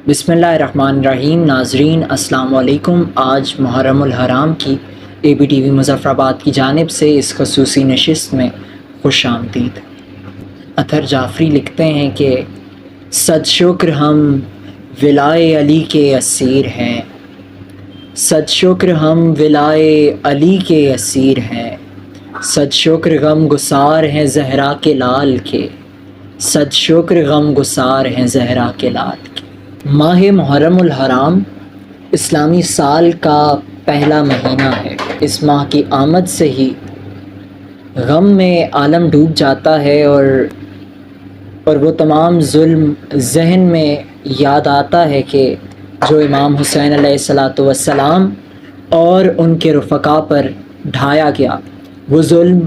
بسم اللہ الرحمن الرحیم۔ ناظرین السلام علیکم۔ آج محرم الحرام کی ABTV مظفر آباد کی جانب سے اس خصوصی نشست میں خوش آمدید۔ اطہر جعفری لکھتے ہیں کہ صد شکر ہم ولائے علی کے اسیر ہیں، صد شکر ہم ولائے علی کے اسیر ہیں، صد شکر غم گسار ہیں زہرا کے لال کے، صد شکر غم گسار ہیں زہرا کے لال کے۔ ماہ محرم الحرام اسلامی سال کا پہلا مہینہ ہے۔ اس ماہ کی آمد سے ہی غم میں عالم ڈوب جاتا ہے اور وہ تمام ظلم ذہن میں یاد آتا ہے کہ جو امام حسین علیہ السلام اور ان کے رفقا پر ڈھایا گیا، وہ ظلم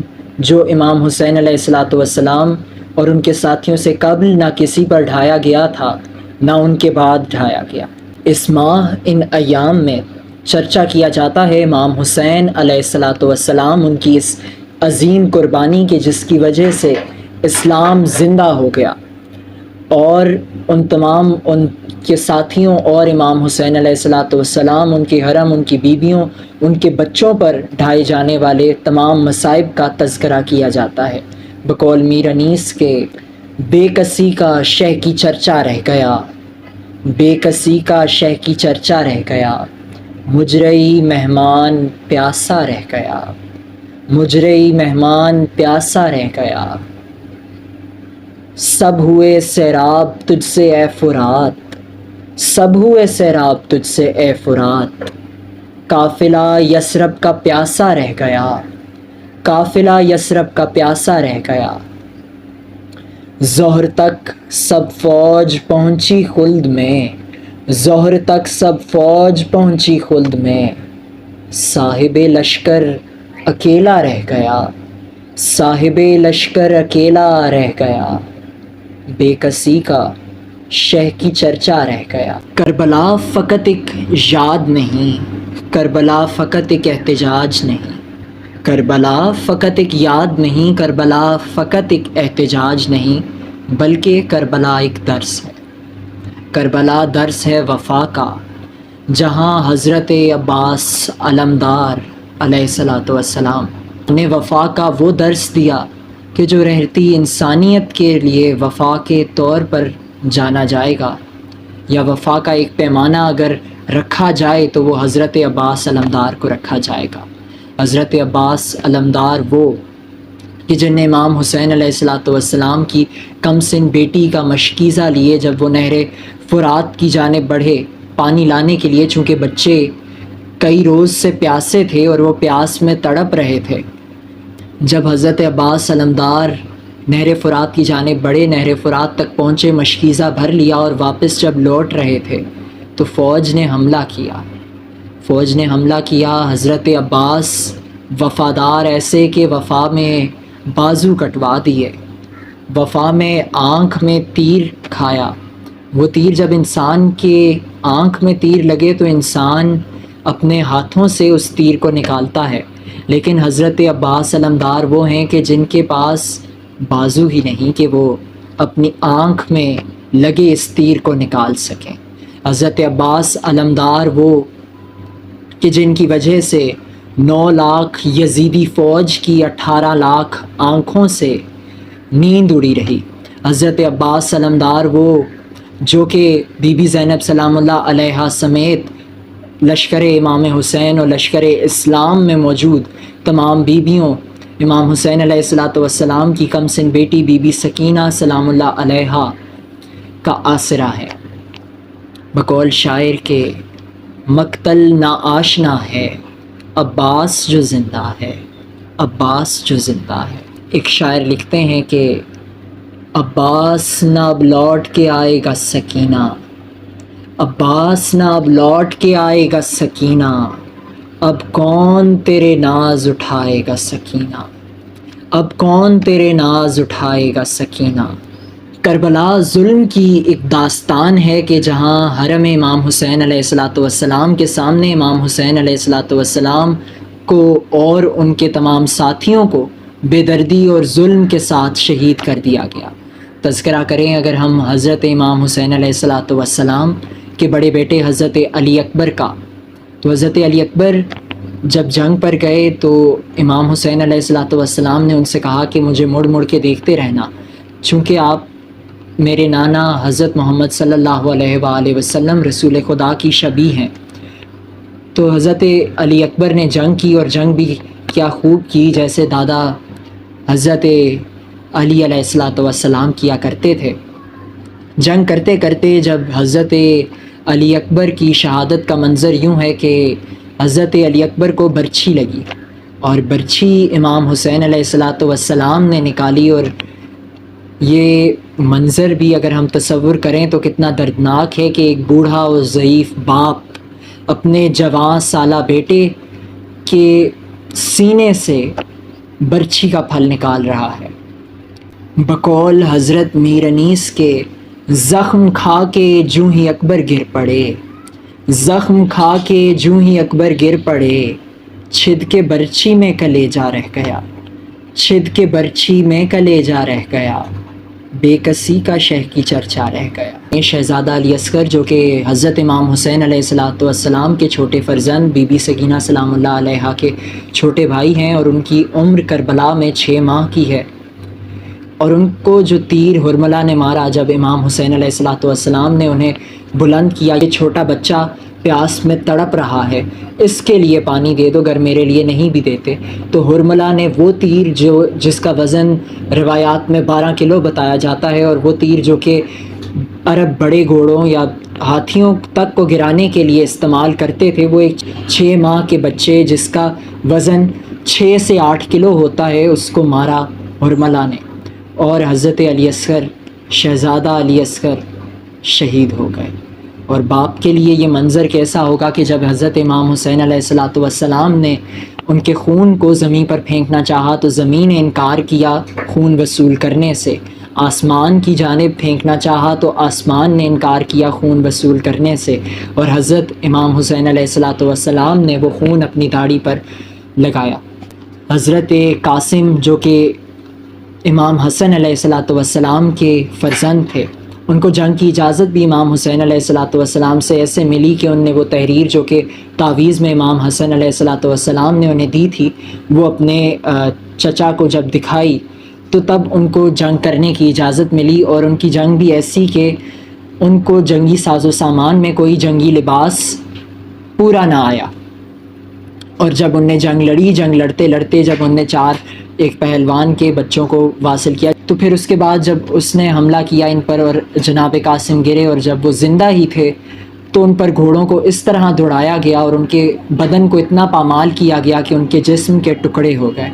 جو امام حسین علیہ السلام اور ان کے ساتھیوں سے قبل نہ کسی پر ڈھایا گیا تھا نہ ان کے بعد ڈھایا گیا۔ اس ماہ ان ایام میں چرچا کیا جاتا ہے امام حسین علیہ السلام، ان کی اس عظیم قربانی کے جس کی وجہ سے اسلام زندہ ہو گیا، اور ان تمام ان کے ساتھیوں اور امام حسین علیہ السلام، ان کے حرم، ان کی بیویوں، ان کے بچوں پر ڈھائے جانے والے تمام مصائب کا تذکرہ کیا جاتا ہے۔ بقول میر انیس کے بے کسی کا شہ کی چرچا رہ گیا، بے کسی کا شہ کی چرچا رہ گیا، مجرئی مہمان پیاسا رہ گیا، مجرئی مہمان پیاسا رہ گیا، سب ہوئے سیراب تجھ سے اے فرات، سب ہوئے سیراب تجھ سے اے فرات، قافلہ یثرب کا پیاسا رہ گیا، قافلہ یثرب کا پیاسا رہ گیا، ظہر تک سب فوج پہنچی خلد میں، ظہر تک سب فوج پہنچی خلد میں، صاحب لشکر اکیلا رہ گیا، صاحب لشکر اکیلا رہ گیا، بے کسی کا شہ کی چرچا رہ گیا۔ کربلا فقط ایک یاد نہیں، کربلا فقط ایک احتجاج نہیں، کربلا فقط ایک یاد نہیں، کربلا فقط ایک احتجاج نہیں، بلکہ کربلا ایک درس ہے۔ کربلا درس ہے وفا کا، جہاں حضرت عباس علمدار علیہ السلام نے وفا کا وہ درس دیا کہ جو رہتی انسانیت کے لیے وفا کے طور پر جانا جائے گا، یا وفا کا ایک پیمانہ اگر رکھا جائے تو وہ حضرت عباس علمدار کو رکھا جائے گا۔ حضرت عباس علمدار وہ کہ جن نے امام حسین علیہ السلام کی کم سن بیٹی کا مشکیزہ لیے جب وہ نہر فرات کی جانب بڑھے پانی لانے کے لیے، چونکہ بچے کئی روز سے پیاسے تھے اور وہ پیاس میں تڑپ رہے تھے۔ جب حضرت عباس علمدار نہر فرات کی جانب بڑھے، نہر فرات تک پہنچے، مشکیزہ بھر لیا اور واپس جب لوٹ رہے تھے تو فوج نے حملہ کیا، فوج نے حملہ کیا۔ حضرت عباس وفادار ایسے کہ وفا میں بازو کٹوا دیے، وفا میں آنکھ میں تیر کھایا۔ وہ تیر جب انسان کے آنکھ میں تیر لگے تو انسان اپنے ہاتھوں سے اس تیر کو نکالتا ہے، لیکن حضرت عباس علمدار وہ ہیں کہ جن کے پاس بازو ہی نہیں کہ وہ اپنی آنکھ میں لگے اس تیر کو نکال سکیں۔ حضرت عباس علمدار وہ کہ جن کی وجہ سے 9 لاکھ یزیدی فوج کی 18 لاکھ آنکھوں سے نیند اڑی رہی۔ حضرت عباس علمدار وہ جو کہ بی بی زینب سلام اللہ علیہا سمیت لشکر امام حسین اور لشکر اسلام میں موجود تمام بیویوں امام حسین علیہ السلام کی کم سن بیٹی بی بی سکینہ سلام اللہ علیہا کا آسرا ہے۔ بقول شاعر کے مقتل نا آشنا ہے، عباس جو زندہ ہے، عباس جو زندہ ہے۔ ایک شاعر لکھتے ہیں کہ عباس نہ اب لوٹ کے آئے گا سکینہ، عباس نہ اب لوٹ کے آئے گا سکینہ، اب کون تیرے ناز اٹھائے گا سکینہ، اب کون تیرے ناز اٹھائے گا سکینہ۔ کربلا ظلم کی ایک داستان ہے کہ جہاں حرم امام حسین علیہ السلام کے سامنے امام حسین علیہ السلام کو اور ان کے تمام ساتھیوں کو بے دردی اور ظلم کے ساتھ شہید کر دیا گیا۔ تذکرہ کریں اگر ہم حضرت امام حسین علیہ السلام کے بڑے بیٹے حضرت علی اکبر کا۔ تو حضرت علی اکبر جب جنگ پر گئے تو امام حسین علیہ السلام نے ان سے کہا کہ مجھے مڑ مڑ کے دیکھتے رہنا، چونکہ آپ میرے نانا حضرت محمد صلی اللہ علیہ وآلہ وسلم رسول خدا کی شبیہ ہیں۔ تو حضرت علی اکبر نے جنگ کی، اور جنگ بھی کیا خوب کی، جیسے دادا حضرت علی علیہ السلام کیا کرتے تھے۔ جنگ کرتے کرتے جب حضرت علی اکبر کی شہادت کا منظر یوں ہے کہ حضرت علی اکبر کو برچھی لگی، اور برچھی امام حسین علیہ السلام نے نکالی، اور یہ منظر بھی اگر ہم تصور کریں تو کتنا دردناک ہے کہ ایک بوڑھا اور ضعیف باپ اپنے جوان سالہ بیٹے کے سینے سے برچھی کا پھل نکال رہا ہے۔ بقول حضرت میر انیس کے زخم کھا کے جوں ہی اکبر گر پڑے، زخم کھا کے جوں ہی اکبر گر پڑے، چھد کے برچھی میں کلیجہ رہ گیا، چھد کے برچھی میں کلیجہ رہ گیا، بے کسی کا شہ کی چرچا رہ گیا۔ شہزادہ علی اصغر جو کہ حضرت امام حسین علیہ السلام کے چھوٹے فرزند بی بی سکینہ سلام اللہ علیہا کے چھوٹے بھائی ہیں، اور ان کی عمر کربلا میں 6 ماہ کی ہے، اور ان کو جو تیر حرملہ نے مارا جب امام حسین علیہ السلام نے انہیں بلند کیا، یہ چھوٹا بچہ پیاس میں تڑپ رہا ہے، اس کے لیے پانی دے دو، اگر میرے لیے نہیں بھی دیتے۔ تو حرملہ نے وہ تیر جس کا وزن روایات میں 12 کلو بتایا جاتا ہے، اور وہ تیر جو کہ عرب بڑے گھوڑوں یا ہاتھیوں تک کو گرانے کے لیے استعمال کرتے تھے، وہ ایک 6 ماہ کے بچے جس کا وزن 6 سے 8 کلو ہوتا ہے، اس کو مارا حرملہ نے، اور حضرت علی اصغر شہزادہ علی اصغر شہید ہو گئے۔ اور باپ کے لیے یہ منظر کیسا ہوگا کہ جب حضرت امام حسین علیہ السلام نے ان کے خون کو زمین پر پھینکنا چاہا تو زمین نے انکار کیا خون وصول کرنے سے، آسمان کی جانب پھینکنا چاہا تو آسمان نے انکار کیا خون وصول کرنے سے، اور حضرت امام حسین علیہ السلام نے وہ خون اپنی داڑھی پر لگایا۔ حضرت قاسم جو کہ امام حسن علیہ السلام کے فرزند تھے، ان کو جنگ کی اجازت بھی امام حسین علیہ السلام سے ایسے ملی کہ ان نے وہ تحریر جو کہ تعویذ میں امام حسن علیہ السلام نے انہیں دی تھی، وہ اپنے چچا کو جب دکھائی تو تب ان کو جنگ کرنے کی اجازت ملی، اور ان کی جنگ بھی ایسی کہ ان کو جنگی ساز و سامان میں کوئی جنگی لباس پورا نہ آیا، اور جب ان نے جنگ لڑی، جنگ لڑتے لڑتے جب ان نے 4 ایک پہلوان کے بچوں کو واصل کیا، تو پھر اس کے بعد جب اس نے حملہ کیا ان پر اور جناب قاسم گرے، اور جب وہ زندہ ہی تھے تو ان پر گھوڑوں کو اس طرح دوڑایا گیا اور ان کے بدن کو اتنا پامال کیا گیا کہ ان کے جسم کے ٹکڑے ہو گئے۔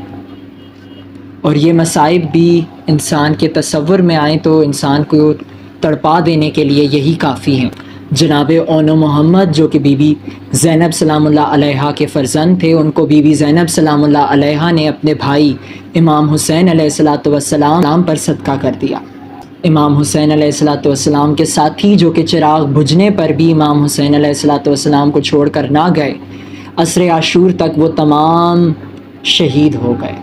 اور یہ مصائب بھی انسان کے تصور میں آئیں تو انسان کو تڑپا دینے کے لیے یہی کافی ہیں۔ جناب اون محمد جو کہ بی بی زینب سلام اللہ علیہا کے فرزند تھے، ان کو بی بی زینب سلام اللہ علیہا نے اپنے بھائی امام حسین علیہ السلام پر صدقہ کر دیا۔ امام حسین علیہ السلام کے ساتھی جو کہ چراغ بجھنے پر بھی امام حسین علیہ السلام کو چھوڑ کر نہ گئے، عصر عاشور تک وہ تمام شہید ہو گئے،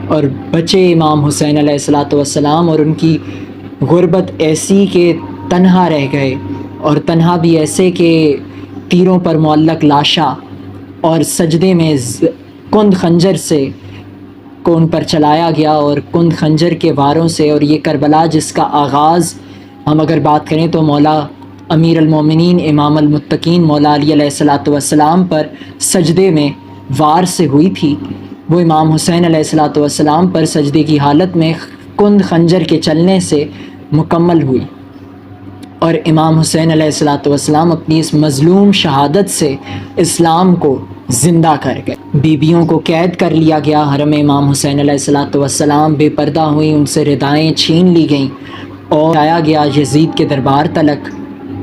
اور بچے امام حسین علیہ السلام، اور ان کی غربت ایسی کہ تنہا رہ گئے، اور تنہا بھی ایسے کہ تیروں پر معلق لاشا اور سجدے میں کند خنجر سے کو ان پر چلایا گیا، اور کند خنجر کے واروں سے۔ اور یہ کربلا جس کا آغاز ہم اگر بات کریں تو مولا امیر المومنین امام المتقین مولا علی علیہ السلام پر سجدے میں وار سے ہوئی تھی، وہ امام حسین علیہ السلام پر سجدے کی حالت میں کند خنجر کے چلنے سے مکمل ہوئی، اور امام حسین علیہ السلام اپنی اس مظلوم شہادت سے اسلام کو زندہ کر گئے۔ بیویوں کو قید کر لیا گیا، حرم امام حسین علیہ السلام بے پردہ ہوئیں، ان سے ردائیں چھین لی گئیں، اور آیا گیا یزید کے دربار تلک،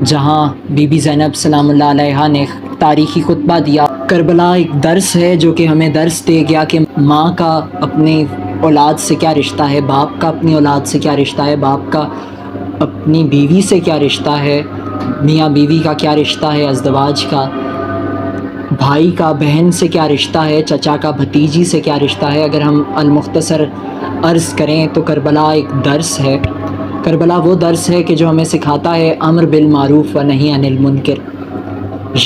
جہاں بی بی زینب سلام اللہ علیہا نے تاریخی خطبہ دیا۔ کربلا ایک درس ہے جو کہ ہمیں درس دے گیا کہ ماں کا اپنی اولاد سے کیا رشتہ ہے، باپ کا اپنی اولاد سے کیا رشتہ ہے، باپ کا اپنی بیوی سے کیا رشتہ ہے، میاں بیوی کا کیا رشتہ ہے، ازدواج کا، بھائی کا بہن سے کیا رشتہ ہے، چچا کا بھتیجی سے کیا رشتہ ہے۔ اگر ہم المختصر عرض کریں تو کربلا ایک درس ہے، کربلا وہ درس ہے کہ جو ہمیں سکھاتا ہے امر بالمعروف و نہی عن المنکر،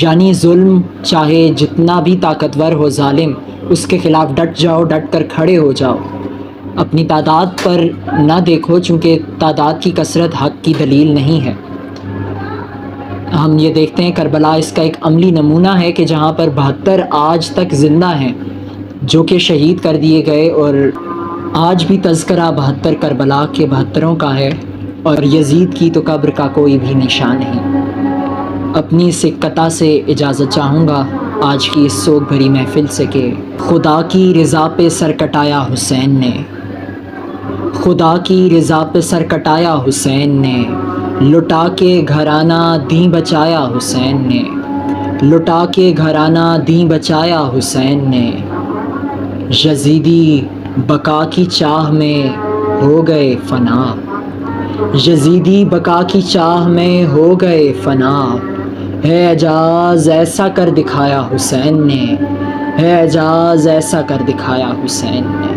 یعنی ظلم چاہے جتنا بھی طاقتور ہو ظالم، اس کے خلاف ڈٹ جاؤ، ڈٹ کر کھڑے ہو جاؤ، اپنی تعداد پر نہ دیکھو، چونکہ تعداد کی کثرت حق کی دلیل نہیں ہے۔ ہم یہ دیکھتے ہیں کربلا اس کا ایک عملی نمونہ ہے کہ جہاں پر 72 آج تک زندہ ہیں جو کہ شہید کر دیے گئے، اور آج بھی تذکرہ 72 کربلا کے 72 کا ہے، اور یزید کی تو قبر کا کوئی بھی نشان نہیں۔ اپنی اس قطع سے اجازت چاہوں گا آج کی اس سوگ بھری محفل سے کہ خدا کی رضا پہ سر کٹایا حسین نے، خدا کی رضا پہ سر کٹایا حسین نے، لٹا کے گھرانہ دیں بچایا حسین نے، لٹا کے گھرانہ دیں بچایا حسین نے، یزیدی بقا کی چاہ میں ہو گئے فنا، یزیدی بقا کی چاہ میں ہو گئے فنا، ہے اعجاز ایسا کر دکھایا حسین نے، ہے اعجاز ایسا کر دکھایا حسین نے۔